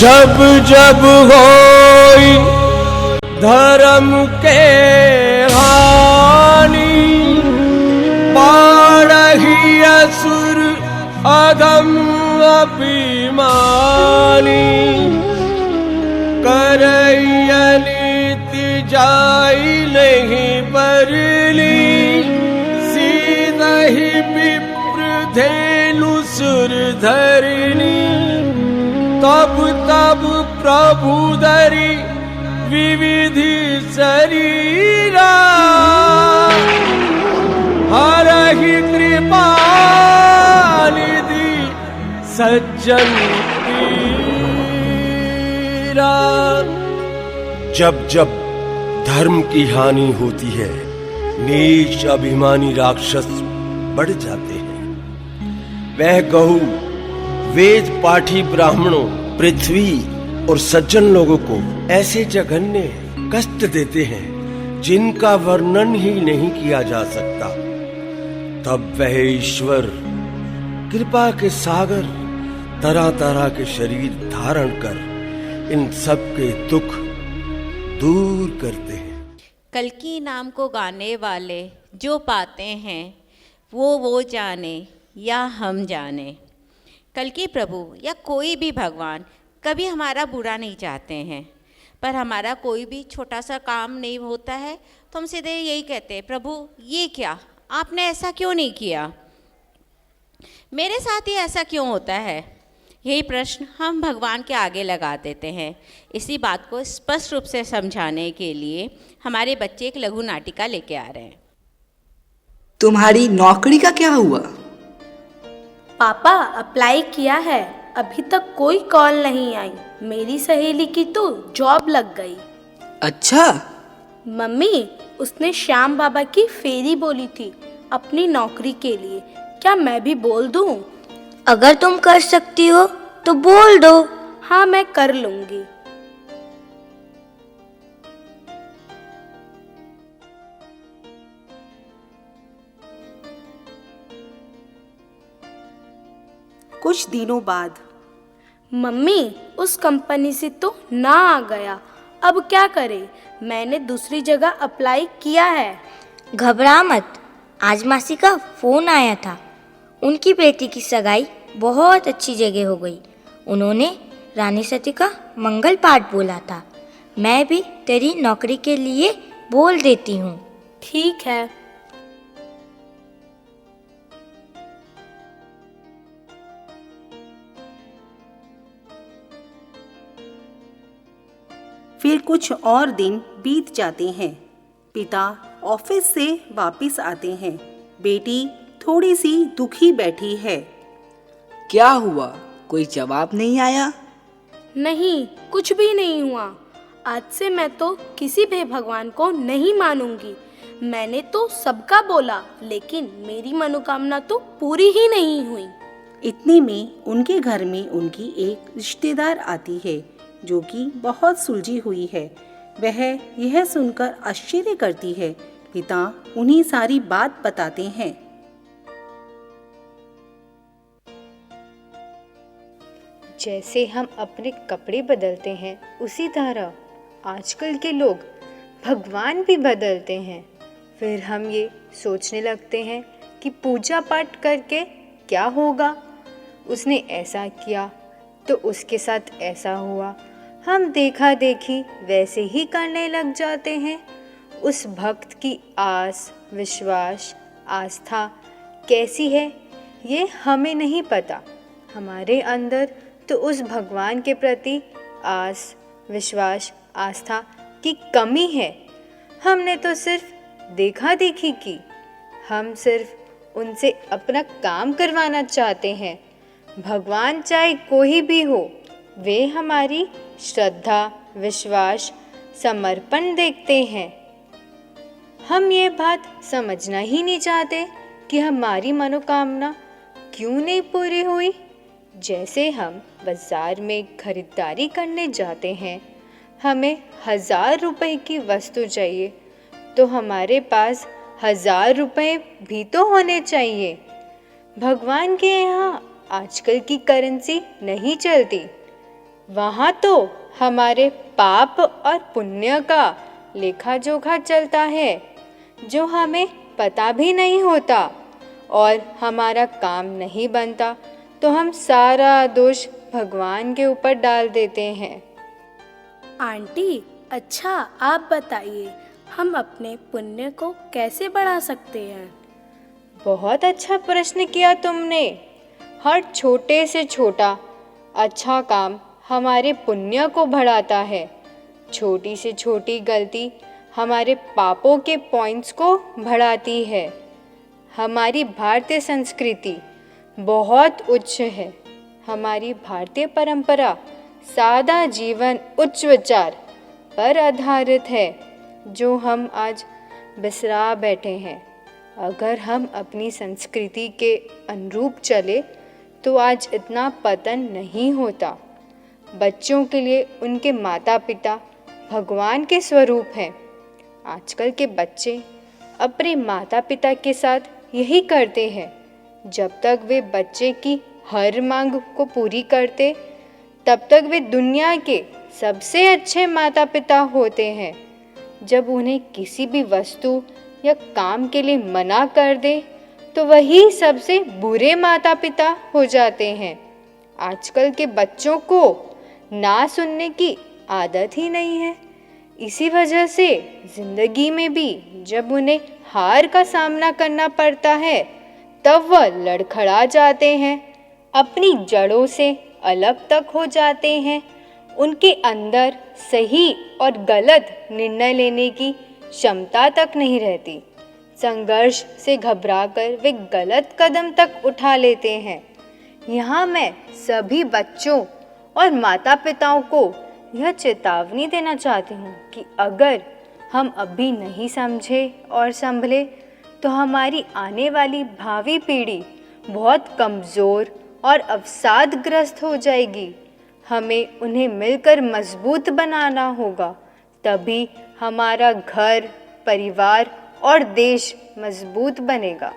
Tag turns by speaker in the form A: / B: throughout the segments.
A: जब जब होई धर्म के हानि, बाढ़ही असुर अधम अभिमानी, करैया नीति जाई नहीं बरली, सीधहि विप्र धेनु सुर धरनी, तब तब प्रभु धरि विविधि शरीरा, हरहि कृपा निधि सज्जन पीरा। जब जब धर्म की हानि होती है, नीच अभिमानी राक्षस बढ़ जाते हैं। वह गहु वेद पाठी ब्राह्मणों, पृथ्वी और सज्जन लोगों को ऐसे जघन्य कष्ट देते हैं जिनका वर्णन ही नहीं किया जा सकता। तब वह ईश्वर कृपा के सागर तरह तरह के शरीर धारण कर इन सब के दुख दूर करते हैं।
B: कल्कि नाम को गाने वाले जो पाते हैं वो जाने या हम जाने। कल्कि प्रभु या कोई भी भगवान कभी हमारा बुरा नहीं चाहते हैं, पर हमारा कोई भी छोटा सा काम नहीं होता है तो हम सीधे यही कहते हैं, प्रभु ये क्या, आपने ऐसा क्यों नहीं किया, मेरे साथ ही ऐसा क्यों होता है। यही प्रश्न हम भगवान के आगे लगा देते हैं। इसी बात को स्पष्ट रूप से समझाने के लिए हमारे बच्चे एक लघु नाटिका लेके आ रहे हैं।
C: तुम्हारी नौकरी का क्या हुआ?
D: पापा अप्लाई किया है, अभी तक कोई कॉल नहीं आई। मेरी सहेली की तो जॉब लग गई।
C: अच्छा।
D: मम्मी, उसने श्याम बाबा की फेरी बोली थी अपनी नौकरी के लिए। क्या मैं भी बोल दूं?
E: अगर तुम कर सकती हो तो बोल दो।
D: हाँ, मैं कर लूंगी। कुछ दिनों बाद, मम्मी उस कंपनी से तो ना आ गया, अब क्या करें? मैंने दूसरी जगह अप्लाई किया है।
E: घबरा मत, आज मासी का फोन आया था। उनकी बेटी की सगाई बहुत अच्छी जगह हो गई। उन्होंने रानी सती का मंगल पाठ बोला था। मैं भी तेरी नौकरी के लिए बोल देती हूँ।
D: ठीक है।
F: फिर कुछ और दिन बीत जाते हैं। पिता ऑफिस से वापस आते हैं। बेटी थोड़ी सी दुखी बैठी है।
C: क्या हुआ? कोई जवाब नहीं आया?
D: नहीं, कुछ भी नहीं हुआ। आज से मैं तो किसी भी भगवान को नहीं मानूंगी। मैंने तो सबका बोला, लेकिन मेरी मनोकामना तो पूरी ही नहीं हुई।
F: इतने में उनके घर में उनकी एक रिश्तेदार आती है जो कि बहुत सुलझी हुई है। वह यह सुनकर आश्चर्य करती है। पिता उन्हें सारी बात बताते हैं।
G: जैसे हम अपने कपड़े बदलते हैं, उसी तरह आजकल के लोग भगवान भी बदलते हैं। फिर हम ये सोचने लगते हैं कि पूजा पाठ करके क्या होगा, उसने ऐसा किया तो उसके साथ ऐसा हुआ। हम देखा देखी वैसे ही करने लग जाते हैं। उस भक्त की आस, विश्वास, आस्था कैसी है ये हमें नहीं पता। हमारे अंदर तो उस भगवान के प्रति आस, विश्वास, आस्था की कमी है। हमने तो सिर्फ देखा देखी की। हम सिर्फ उनसे अपना काम करवाना चाहते हैं। भगवान चाहे कोई भी हो, वे हमारी श्रद्धा, विश्वास, समर्पण देखते हैं। हम ये बात समझना ही नहीं चाहते कि हमारी मनोकामना क्यों नहीं पूरी हुई। जैसे हम बाजार में खरीदारी करने जाते हैं, हमें 1000 रुपए की वस्तु चाहिए तो हमारे पास 1000 रुपए भी तो होने चाहिए। भगवान के यहाँ आजकल की करेंसी नहीं चलती। वहाँ तो हमारे पाप और पुण्य का लेखा जोखा चलता है, जो हमें पता भी नहीं होता, और हमारा काम नहीं बनता तो हम सारा दोष भगवान के ऊपर डाल देते हैं।
D: आंटी, अच्छा आप बताइए, हम अपने पुण्य को कैसे बढ़ा सकते हैं?
G: बहुत अच्छा प्रश्न किया तुमने। हर छोटे से छोटा अच्छा काम हमारे पुण्य को बढ़ाता है। छोटी से छोटी गलती हमारे पापों के पॉइंट्स को बढ़ाती है। हमारी भारतीय संस्कृति बहुत उच्च है। हमारी भारतीय परंपरा सादा जीवन उच्च विचार पर आधारित है, जो हम आज बिसरा बैठे हैं। अगर हम अपनी संस्कृति के अनुरूप चले तो आज इतना पतन नहीं होता। बच्चों के लिए उनके माता पिता भगवान के स्वरूप हैं। आजकल के बच्चे अपने माता पिता के साथ यही करते हैं। जब तक वे बच्चे की हर मांग को पूरी करते, तब तक वे दुनिया के सबसे अच्छे माता पिता होते हैं। जब उन्हें किसी भी वस्तु या काम के लिए मना कर दे, तो वही सबसे बुरे माता पिता हो जाते हैं। आजकल के बच्चों को ना सुनने की आदत ही नहीं है। इसी वजह से जिंदगी में भी जब उन्हें हार का सामना करना पड़ता है, तब वह लड़खड़ा जाते हैं, अपनी जड़ों से अलग तक हो जाते हैं। उनके अंदर सही और गलत निर्णय लेने की क्षमता तक नहीं रहती। संघर्ष से घबराकर वे गलत कदम तक उठा लेते हैं। यहाँ मैं सभी बच्चों और माता पिताओं को यह चेतावनी देना चाहती हूँ कि अगर हम अभी नहीं समझे और संभले, तो हमारी आने वाली भावी पीढ़ी बहुत कमज़ोर और अवसादग्रस्त हो जाएगी। हमें उन्हें मिलकर मजबूत बनाना होगा, तभी हमारा घर, परिवार और देश मजबूत बनेगा।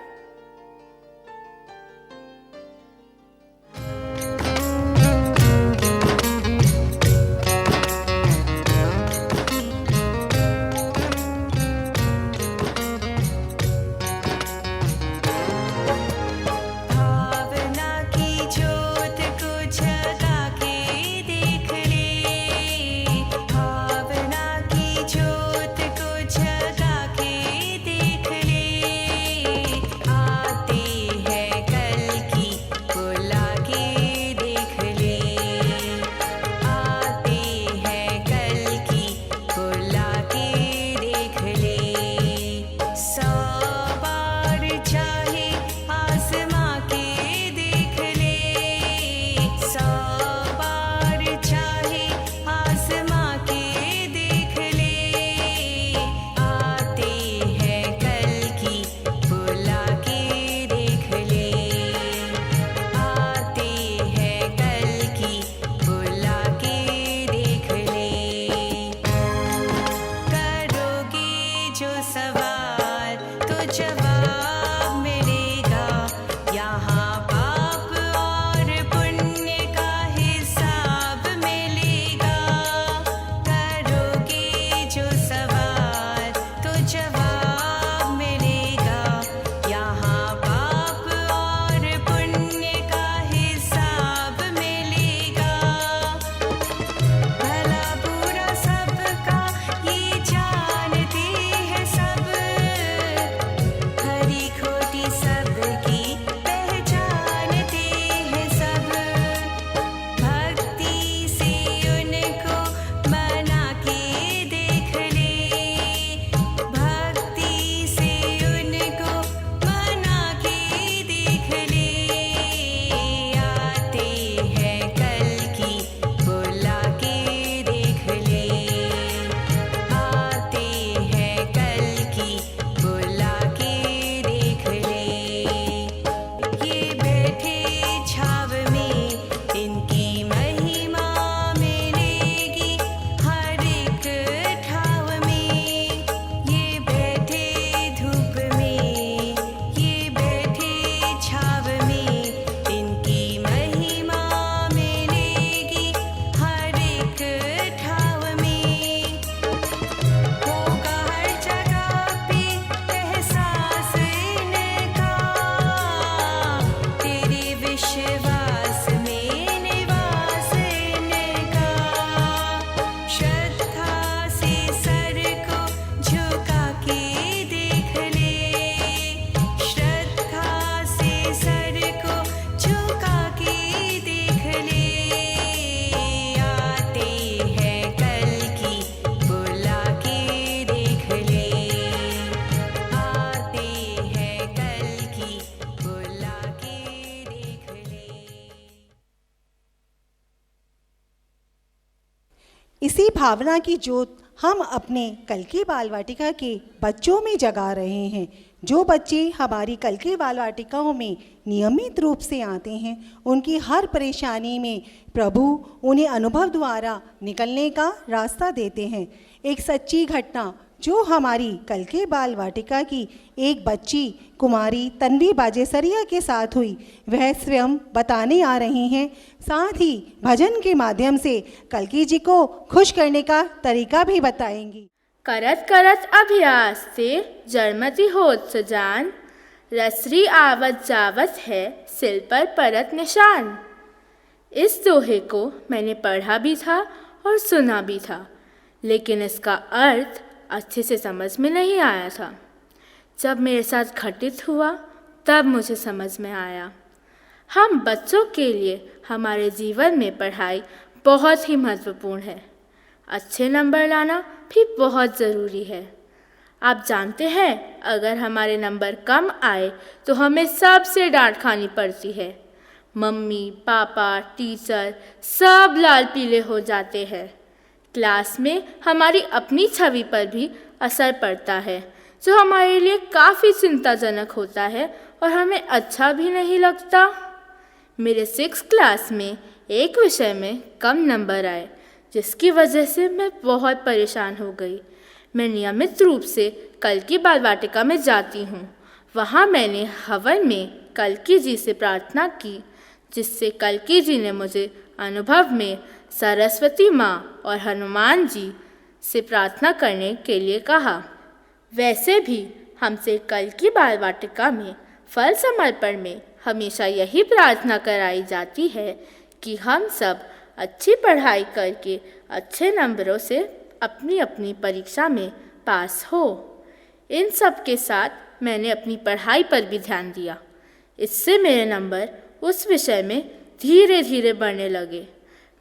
H: इसी भावना की जोत हम अपने कल की बाल वाटिका के बच्चों में जगा रहे हैं। जो बच्चे हमारी कल की बाल वाटिकाओं में नियमित रूप से आते हैं, उनकी हर परेशानी में प्रभु उन्हें अनुभव द्वारा निकलने का रास्ता देते हैं। एक सच्ची घटना जो हमारी कल के बाल वाटिका की एक बच्ची कुमारी तन्वी बाजेसरिया के साथ हुई, वह स्वयं बताने आ रही हैं। साथ ही भजन के माध्यम से कल्की जी को खुश करने का तरीका भी बताएंगी।
I: करत करत अभ्यास से जड़मती होत सजान, रसरी आवत जावत है सिल पर परत निशान। इस दोहे को मैंने पढ़ा भी था और सुना भी था, लेकिन इसका अर्थ अच्छे से समझ में नहीं आया था। जब मेरे साथ घटित हुआ तब मुझे समझ में आया। हम बच्चों के लिए हमारे जीवन में पढ़ाई बहुत ही महत्वपूर्ण है। अच्छे नंबर लाना भी बहुत ज़रूरी है। आप जानते हैं, अगर हमारे नंबर कम आए तो हमें सबसे डांट खानी पड़ती है। मम्मी, पापा, टीचर सब लाल पीले हो जाते हैं। क्लास में हमारी अपनी छवि पर भी असर पड़ता है, जो हमारे लिए काफ़ी चिंताजनक होता है और हमें अच्छा भी नहीं लगता। मेरे 6th क्लास में एक विषय में कम नंबर आए, जिसकी वजह से मैं बहुत परेशान हो गई। मैं नियमित रूप से कल्की बाल वाटिका में जाती हूँ। वहाँ मैंने हवन में कल्की जी से प्रार्थना की, जिससे कल्की जी ने मुझे अनुभव में सरस्वती माँ और हनुमान जी से प्रार्थना करने के लिए कहा। वैसे भी हमसे कल्की बाल वाटिका में फल समर्पण में हमेशा यही प्रार्थना कराई जाती है कि हम सब अच्छी पढ़ाई करके अच्छे नंबरों से अपनी अपनी परीक्षा में पास हो। इन सब के साथ मैंने अपनी पढ़ाई पर भी ध्यान दिया। इससे मेरे नंबर उस विषय में धीरे धीरे बढ़ने लगे।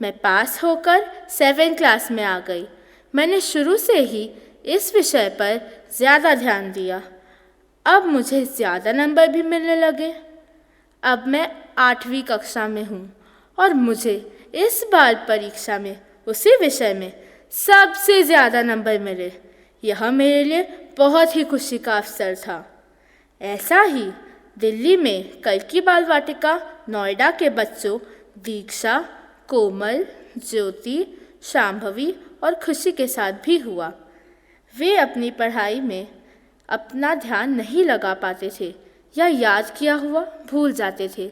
I: मैं पास होकर 7th क्लास में आ गई। मैंने शुरू से ही इस विषय पर ज़्यादा ध्यान दिया। अब मुझे ज़्यादा नंबर भी मिलने लगे। अब मैं 8वीं कक्षा में हूँ और मुझे इस बार परीक्षा में उसी विषय में सबसे ज़्यादा नंबर मिले। यह मेरे लिए बहुत ही खुशी का अवसर था। ऐसा ही दिल्ली में कल्की बाल वाटिका नोएडा के बच्चों दीक्षा, कोमल, ज्योति, शांभवी और खुशी के साथ भी हुआ। वे अपनी पढ़ाई में अपना ध्यान नहीं लगा पाते थे या याद किया हुआ भूल जाते थे।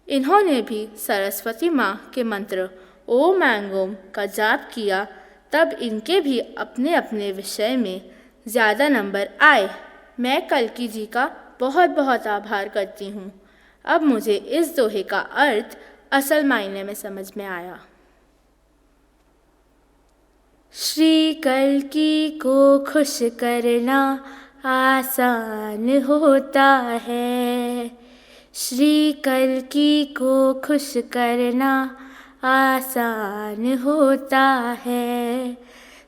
I: इन्होंने भी सरस्वती माँ के मंत्र ओम ऐं ओम का जाप किया, तब इनके भी अपने अपने विषय में ज़्यादा नंबर आए। मैं कल्की जी का बहुत बहुत आभार करती हूँ। अब मुझे इस दोहे का अर्थ असल मायने में समझ में आया। श्री कल्की को खुश करना आसान होता है। श्री कल्की को खुश करना आसान होता है।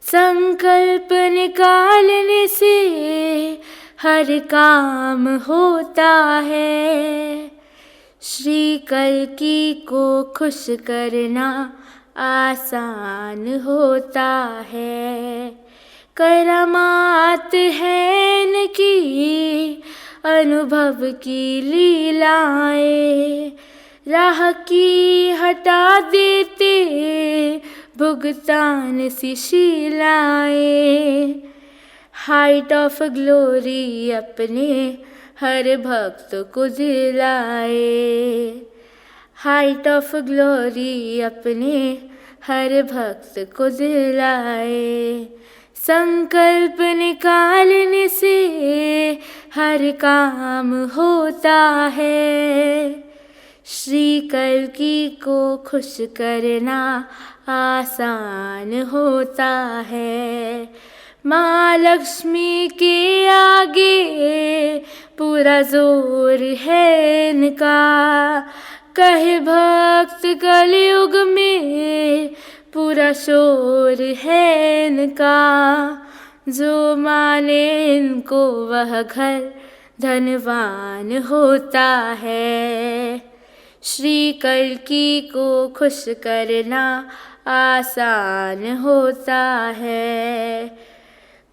I: संकल्प निकालने से हर काम होता है। श्री कल्की को खुश करना आसान होता है। करामात है इनकी अनुभव की लीलाएं, राह की हटा देते भुगतान सी शीलाएं। हाइट ऑफ ग्लोरी अपने हर भक्त को दिलाए। हाइट ऑफ ग्लोरी अपने हर भक्त को दिलाए। संकल्प निकालने से हर काम होता है। श्री कल्की को खुश करना आसान होता है। माँ लक्ष्मी के आगे पूरा जोर है इनका। कहे भक्त कलयुग में पूरा शोर है इनका। जो माने इनको वह घर धनवान होता है। श्री कल्की को खुश करना आसान होता है।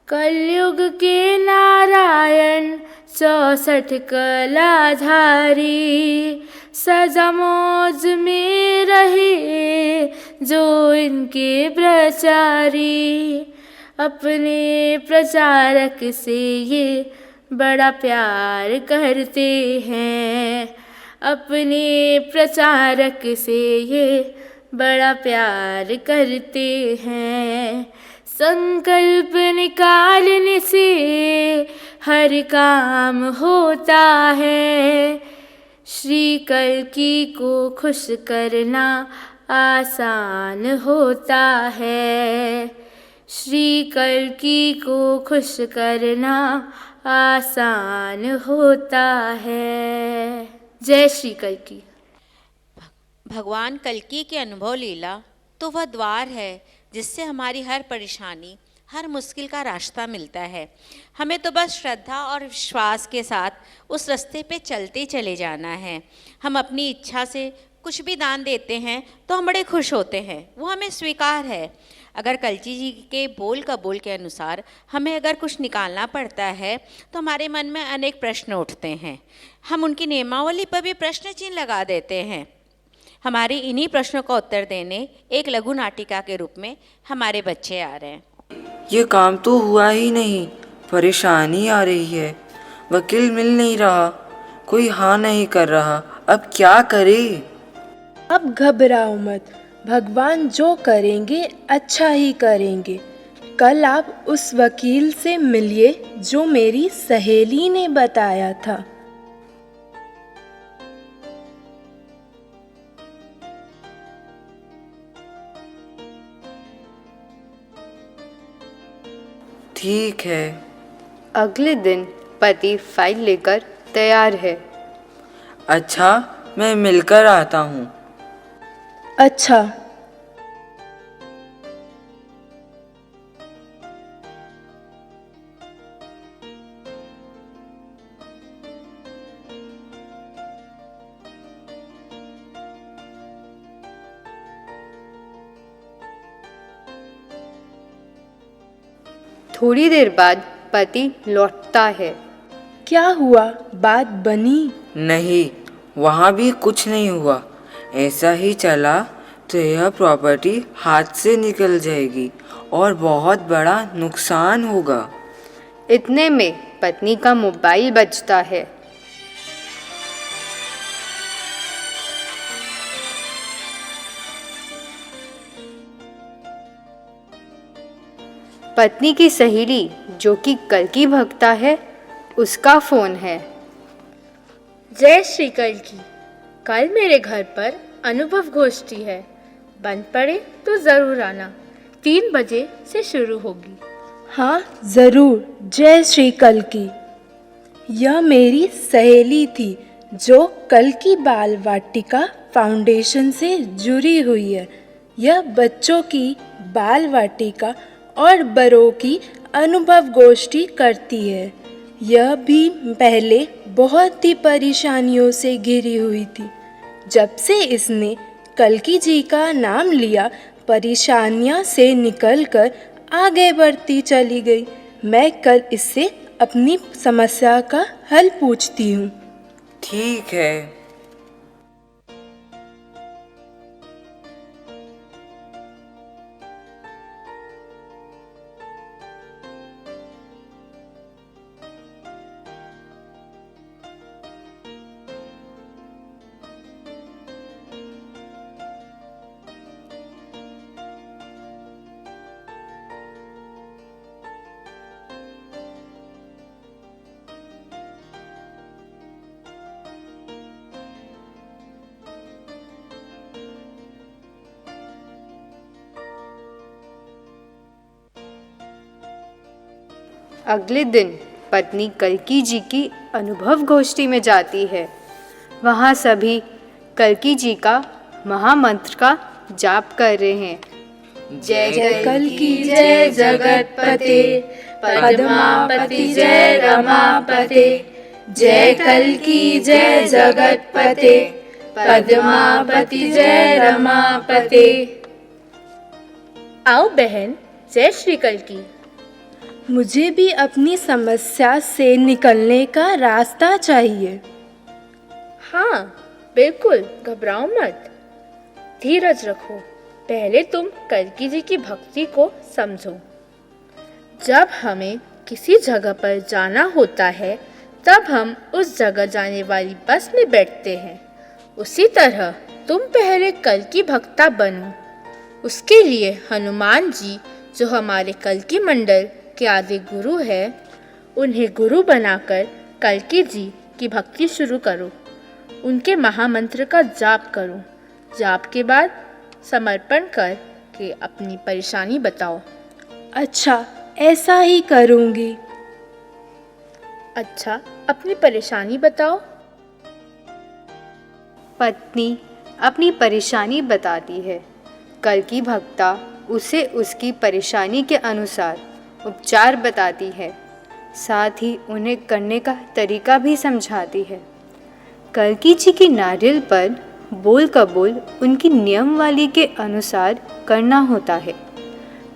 I: कलयुग के नारायण 64 कलाधारी, सजा मौज में रहे जो इनके प्रचारी। अपने प्रचारक से ये बड़ा प्यार करते हैं, अपने प्रचारक से ये बड़ा प्यार करते हैं। संकल्प निकालने से हर काम होता है, श्री कल्कि को खुश करना आसान होता है। श्री कल्कि को खुश करना आसान होता है। जय श्री कल्कि।
B: भगवान कल्कि की अनुभव लीला तो वह द्वार है जिससे हमारी हर परेशानी, हर मुश्किल का रास्ता मिलता है। हमें तो बस श्रद्धा और विश्वास के साथ उस रास्ते पे चलते चले जाना है। हम अपनी इच्छा से कुछ भी दान देते हैं तो हम बड़े खुश होते हैं, वो हमें स्वीकार है। अगर कल्कि जी के बोल कबूल के अनुसार हमें अगर कुछ निकालना पड़ता है तो हमारे मन में अनेक प्रश्न उठते हैं। हम उनकी नियमावली पर भी प्रश्न चिन्ह लगा देते हैं। हमारी इन्हीं प्रश्नों का उत्तर देने एक लघु नाटिका के रूप में हमारे बच्चे आ रहे हैं।
J: ये काम तो हुआ ही नहीं, परेशानी आ रही है। वकील मिल नहीं रहा, कोई हाँ नहीं कर रहा, अब क्या करे?
K: अब घबराओ मत, भगवान जो करेंगे अच्छा ही करेंगे। कल आप उस वकील से मिलिए जो मेरी सहेली ने बताया था।
J: ठीक है।
G: अगले दिन पति फाइल लेकर तैयार है।
J: अच्छा, मैं मिलकर आता हूँ।
K: अच्छा।
G: थोड़ी देर बाद पति लौटता है।
K: क्या हुआ, बात बनी?
J: नहीं, वहाँ भी कुछ नहीं हुआ। ऐसा ही चला तो यह प्रॉपर्टी हाथ से निकल जाएगी और बहुत बड़ा नुकसान होगा।
G: इतने में पत्नी का मोबाइल बजता है। पत्नी की सहेली जो कि कल्कि भक्ता है, उसका फोन है।
I: जय श्री कल्कि। कल मेरे घर पर अनुभव गोष्ठी है, बंद पड़े तो ज़रूर आना। 3 बजे से शुरू होगी।
K: हाँ ज़रूर। जय श्री कल्कि। यह मेरी सहेली थी जो कल्कि बाल वाटिका फाउंडेशन से जुड़ी हुई है। यह बच्चों की बाल वाटिका और बड़ों की अनुभव गोष्ठी करती है। यह भी पहले बहुत ही परेशानियों से घिरी हुई थी। जब से इसने कल्कि जी का नाम लिया, परेशानियां से निकलकर आगे बढ़ती चली गई। मैं कल इससे अपनी समस्या का हल पूछती हूँ।
J: ठीक है।
G: अगले दिन पत्नी कल्कि जी की अनुभव गोष्ठी में जाती है। वहाँ सभी कल्कि जी का महामंत्र का जाप कर रहे हैं।
K: जय जय कल्कि जय जगतपते, पद्मापति जय रमापते। जय कल्कि जय जगतपते, पद्मापति जय रमापते।
I: आओ बहन, जय श्री कल्की।
K: मुझे भी अपनी समस्या से निकलने का रास्ता चाहिए।
I: हाँ बिल्कुल, घबराओ मत, धीरज रखो। पहले तुम कल्की जी की भक्ति को समझो। जब हमें किसी जगह पर जाना होता है तब हम उस जगह जाने वाली बस में बैठते हैं। उसी तरह तुम पहले कल्की भक्ता बनो। उसके लिए हनुमान जी, जो हमारे कल्की मंडल के आदि गुरु है, उन्हें गुरु बनाकर कल्की जी की भक्ति शुरू करो। उनके महामंत्र का जाप करो। जाप के बाद समर्पण कर के अपनी परेशानी बताओ।
K: अच्छा, ऐसा ही करूँगी।
I: अच्छा, अपनी परेशानी बताओ।
G: पत्नी अपनी परेशानी बताती है। कल्की भक्ता उसे उसकी परेशानी के अनुसार उपचार बताती है, साथ ही उन्हें करने का तरीका भी समझाती है। कल्की जी की नारियल पर बोल का बोल उनकी नियमवाली के अनुसार करना होता है।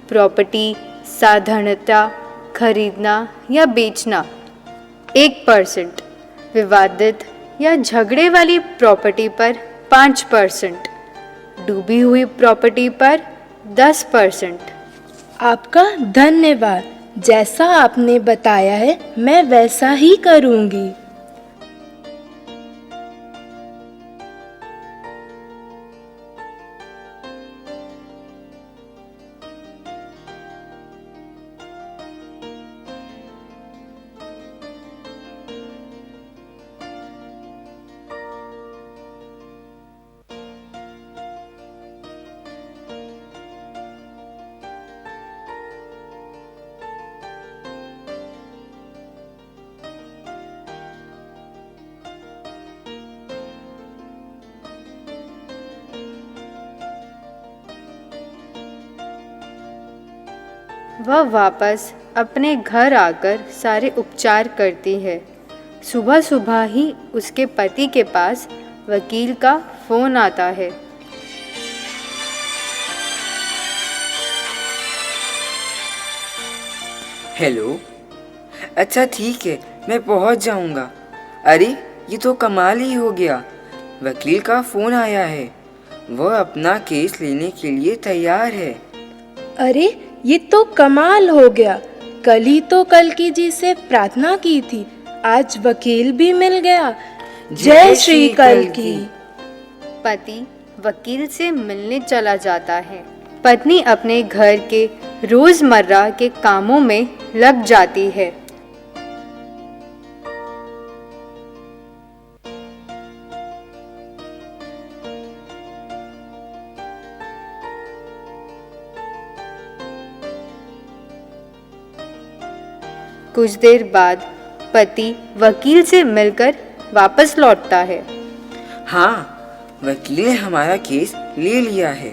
G: प्रॉपर्टी साधारणता खरीदना या बेचना 1%, विवादित या झगड़े वाली प्रॉपर्टी पर 5%, डूबी हुई प्रॉपर्टी पर 10%।
K: आपका धन्यवाद। जैसा आपने बताया है मैं वैसा ही करूँगी।
G: वह वापस अपने घर आकर सारे उपचार करती है। सुबह सुबह ही उसके पति के पास वकील का फ़ोन आता है।
J: हेलो। अच्छा ठीक है, मैं पहुंच जाऊंगा। अरे ये तो कमाल ही हो गया, वकील का फ़ोन आया है। वह अपना केस लेने के लिए तैयार है।
K: अरे ये तो कमाल हो गया। कल ही तो कल्की जी से प्रार्थना की थी, आज वकील भी मिल गया। जय श्री कल्की।
G: पति वकील से मिलने चला जाता है। पत्नी अपने घर के रोजमर्रा के कामों में लग जाती है। कुछ देर बाद पति वकील से मिलकर वापस लौटता है।
J: हाँ, वकील ने हमारा केस ले लिया है।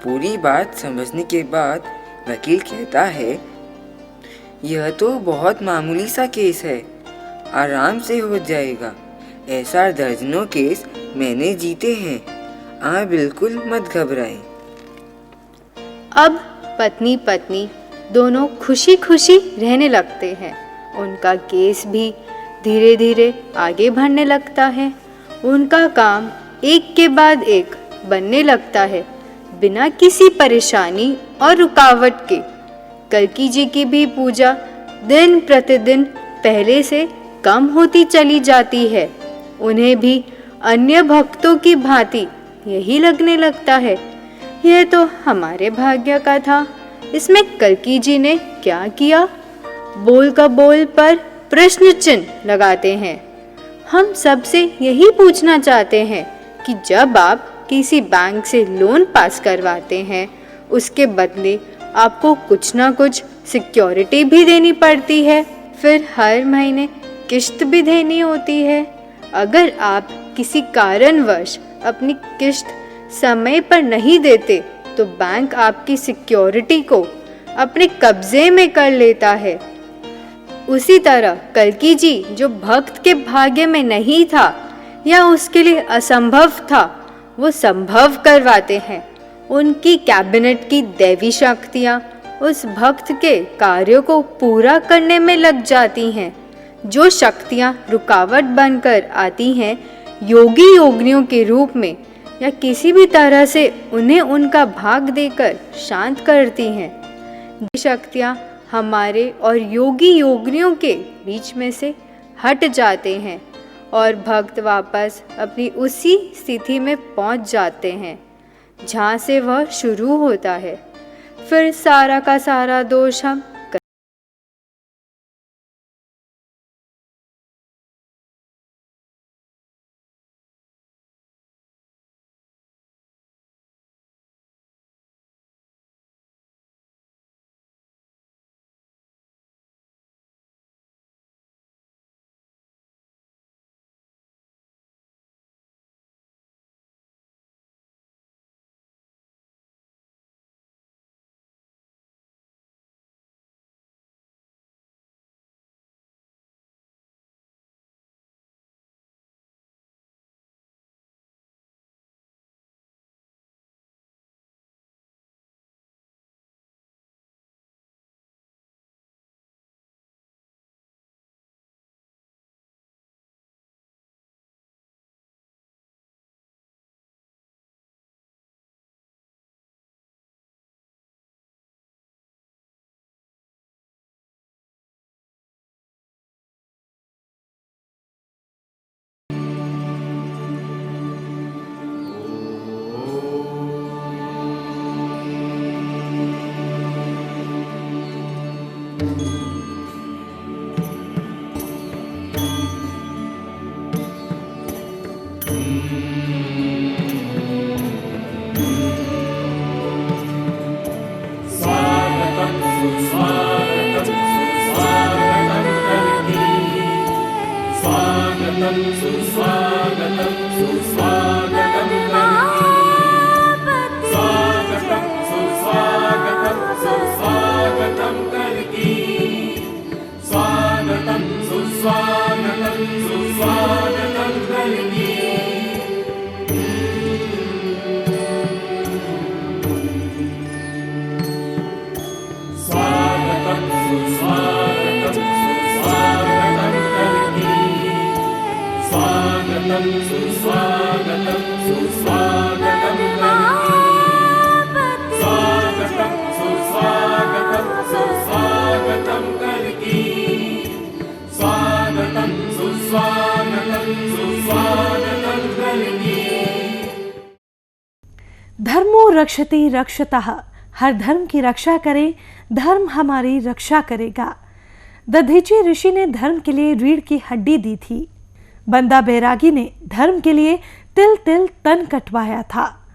J: पूरी बात समझने के बाद वकील कहता है, यह तो बहुत मामूली सा केस है, आराम से हो जाएगा। ऐसा दर्जनों केस मैंने जीते हैं। आप बिल्कुल मत घबराएं।
G: अब पत्नी पत्नी दोनों खुशी खुशी रहने लगते हैं। उनका केस भी धीरे धीरे आगे बढ़ने लगता है। उनका काम एक के बाद एक बनने लगता है, बिना किसी परेशानी और रुकावट के। कल्की जी की भी पूजा दिन प्रतिदिन पहले से कम होती चली जाती है। उन्हें भी अन्य भक्तों की भांति यही लगने लगता है, यह तो हमारे भाग्य का था। इसमें कल्की जी ने क्या किया? बोल का बोल पर प्रश्न चिन्ह लगाते हैं। हम सबसे यही पूछना चाहते हैं कि जब आप किसी बैंक से लोन पास करवाते हैं, उसके बदले आपको कुछ ना कुछ सिक्योरिटी भी देनी पड़ती है, फिर हर महीने किश्त भी देनी होती है। अगर आप किसी कारणवश अपनी किश्त समय पर नहीं देते तो बैंक आपकी सिक्योरिटी को अपने कब्जे में कर लेता है। उसी तरह कल्की जी, जो भक्त के भाग्य में नहीं था या उसके लिए असंभव था, वो संभव करवाते हैं। उनकी कैबिनेट की दैवी शक्तियाँ उस भक्त के कार्यों को पूरा करने में लग जाती हैं। जो शक्तियाँ रुकावट बनकर आती हैं योगी योगिनियों के रूप में या किसी भी तरह से उन्हें उनका भाग देकर शांत करती हैं, ये शक्तियाँ हमारे और योगी योगिनियों के बीच में से हट जाते हैं और भक्त वापस अपनी उसी स्थिति में पहुंच जाते हैं जहाँ से वह शुरू होता है। फिर सारा का सारा दोष हम
L: धर्मो रक्षति रक्षतः, हर धर्म की रक्षा करें, धर्म हमारी रक्षा करेगा। दधीची ऋषि ने धर्म के लिए रीढ़ की हड्डी दी थी। बंदा बैरागी ने धर्म के लिए तिल तिल तन कटवाया था।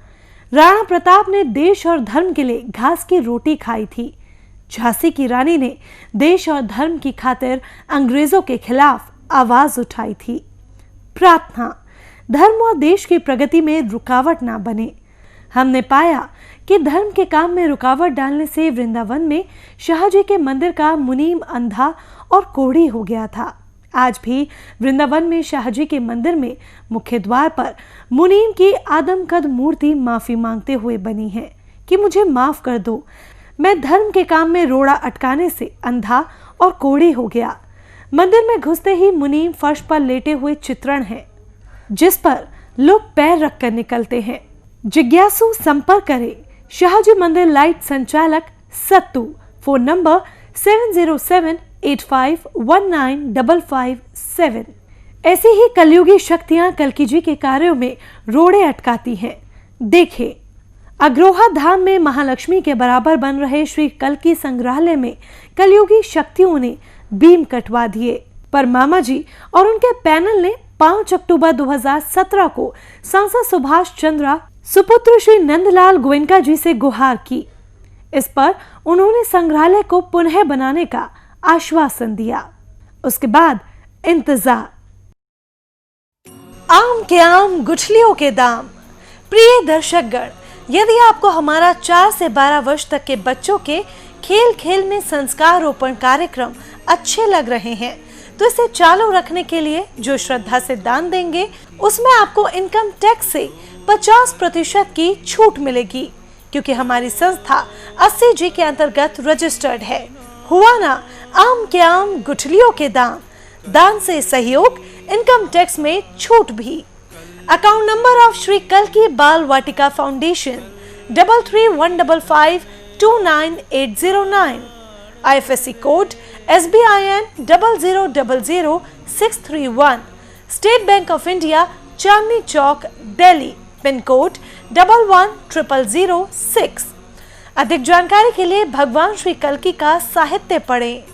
L: राणा प्रताप ने देश और धर्म के लिए घास की रोटी खाई थी। झांसी की रानी ने देश और धर्म की खातिर अंग्रेजों के खिलाफ आवाज उठाई थी। प्रार्थना, धर्म और देश की प्रगति में रुकावट ना बने। हमने पाया कि धर्म के काम में रुकावट डालने से वृंदावन में शाहजी के मंदिर का मुनीम अंधा और कोढ़ी हो गया था। आज भी वृंदावन में शाहजी के मंदिर में मुख्य द्वार पर मुनीम की आदमकद मूर्ति माफी मांगते हुए बनी है कि मुझे माफ कर दो, मैं धर्म के काम में रोड़ा अटकाने से अंधा और कोढ़ी हो गया। मंदिर में घुसते ही मुनीम फर्श पर लेटे हुए चित्रण है जिस पर लोग पैर रखकर निकलते हैं। जिज्ञासु संपर्क करें शाहजी मंदिर लाइट संचालक सत्तू, फोन नंबर 7078519557। ऐसी ही कलयुगी शक्तियां कल्की जी के कार्यों में रोड़े अटकाती हैं। देखें, अग्रोहा धाम में महालक्ष्मी के बराबर बन रहे श्री कल्की संग्रहालय में कलयुगी शक्तियों ने बीम कटवा दिए, पर मामा जी और उनके पैनल ने 5 अक्टूबर 2017 को सांसद सुभाष चंद्रा सुपुत्र श्री नंदलाल गोयनका जी से गुहार की। इस पर उन्होंने संग्रहालय को पुनः बनाने का आश्वासन दिया। उसके बाद इंतजार। आम के आम गुठलियों के दाम। प्रिय दर्शकगण, यदि आपको हमारा 4 से 12 वर्ष तक के बच्चों के खेल खेल में संस्कार रोपण कार्यक्रम अच्छे लग रहे हैं तो इसे चालू रखने के लिए जो श्रद्धा से दान देंगे उसमें आपको इनकम टैक्स से 50% की छूट मिलेगी। क्योंकि हमारी संस्था 80G के अंतर्गत रजिस्टर्ड है। हुआ ना आम के आम गुठलियों के दाम, दान से सहयोग, इनकम टैक्स में छूट भी। अकाउंट नंबर ऑफ श्री कल्की Bal Vatika foundation 3315529809, IFSC code SBIN 0000631, State Bank of India, Chandni Chowk, Delhi, pin code 110006। अधिक जानकारी के लिए भगवान श्री कल्की का साहित्य पढ़ें।